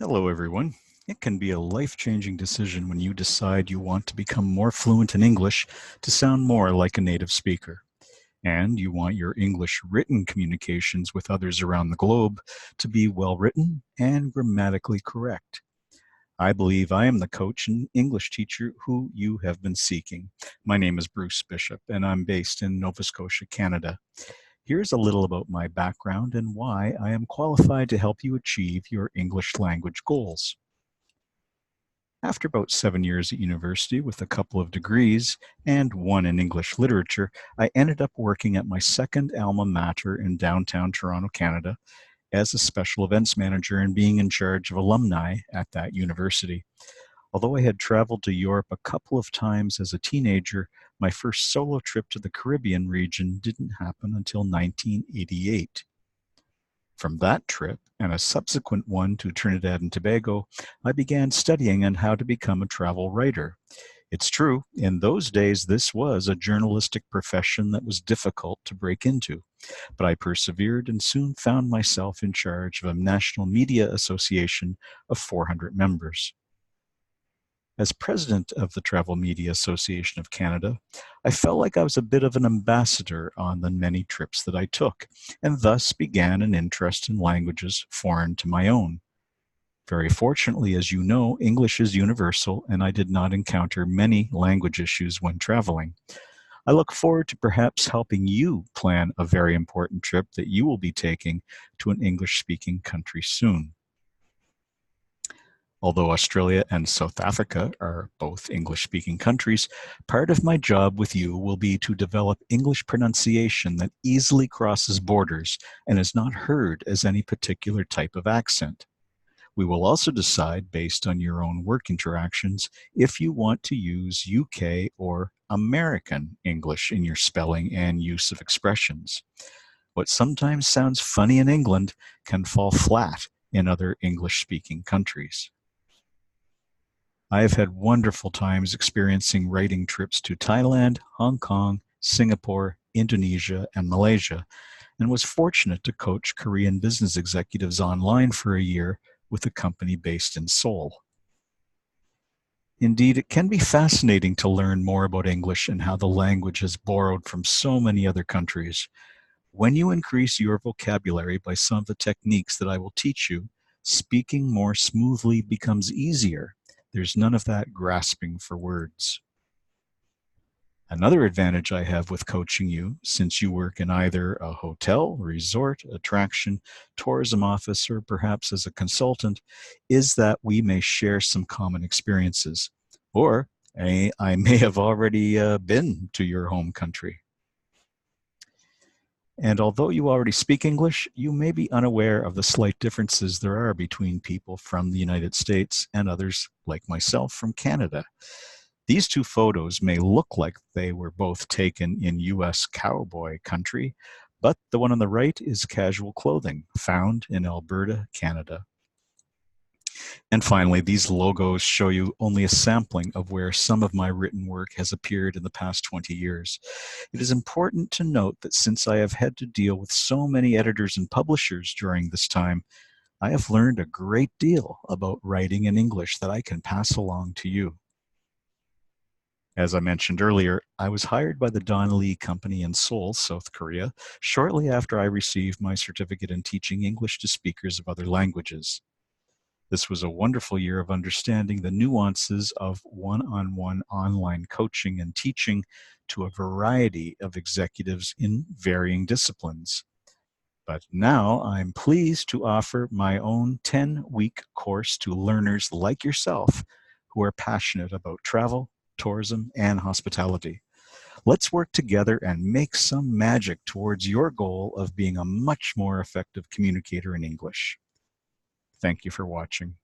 Hello, everyone. It can be a life-changing decision when you decide you want to become more fluent in English to sound more like a native speaker. And you want your English written communications with others around the globe to be well-written and grammatically correct. I believe I am the coach and English teacher who you have been seeking. My name is Bruce Bishop, and I'm based in Nova Scotia, Canada. Here's a little about my background and why I am qualified to help you achieve your English language goals. After about 7 years at university with a couple of degrees and one in English literature, I ended up working at my second alma mater in downtown Toronto, Canada, as a special events manager and being in charge of alumni at that university. Although I had traveled to Europe a couple of times as a teenager, my first solo trip to the Caribbean region didn't happen until 1988. From that trip and a subsequent one to Trinidad and Tobago, I began studying on how to become a travel writer. It's true, in those days this was a journalistic profession that was difficult to break into, but I persevered and soon found myself in charge of a national media association of 400 members. As president of the Travel Media Association of Canada, I felt like I was a bit of an ambassador on the many trips that I took, and thus began an interest in languages foreign to my own. Very fortunately, as you know, English is universal, and I did not encounter many language issues when traveling. I look forward to perhaps helping you plan a very important trip that you will be taking to an English-speaking country soon. Although Australia and South Africa are both English-speaking countries, part of my job with you will be to develop English pronunciation that easily crosses borders and is not heard as any particular type of accent. We will also decide, based on your own work interactions, if you want to use UK or American English in your spelling and use of expressions. What sometimes sounds funny in England can fall flat in other English-speaking countries. I have had wonderful times experiencing writing trips to Thailand, Hong Kong, Singapore, Indonesia, and Malaysia, and was fortunate to coach Korean business executives online for a year with a company based in Seoul. Indeed, it can be fascinating to learn more about English and how the language has borrowed from so many other countries. When you increase your vocabulary by some of the techniques that I will teach you, speaking more smoothly becomes easier. There's none of that grasping for words. Another advantage I have with coaching you, since you work in either a hotel, resort, attraction, tourism office, or perhaps as a consultant, is that we may share some common experiences. Or I may have already been to your home country. And although you already speak English, you may be unaware of the slight differences there are between people from the United States and others, like myself, from Canada. These two photos may look like they were both taken in US cowboy country, but the one on the right is casual clothing found in Alberta, Canada. And finally, these logos show you only a sampling of where some of my written work has appeared in the past 20 years. It is important to note that since I have had to deal with so many editors and publishers during this time, I have learned a great deal about writing in English that I can pass along to you. As I mentioned earlier, I was hired by the Don Lee Company in Seoul, South Korea, shortly after I received my certificate in teaching English to speakers of other languages. This was a wonderful year of understanding the nuances of one-on-one online coaching and teaching to a variety of executives in varying disciplines. But now I'm pleased to offer my own 10-week course to learners like yourself who are passionate about travel, tourism, and hospitality. Let's work together and make some magic towards your goal of being a much more effective communicator in English. Thank you for watching.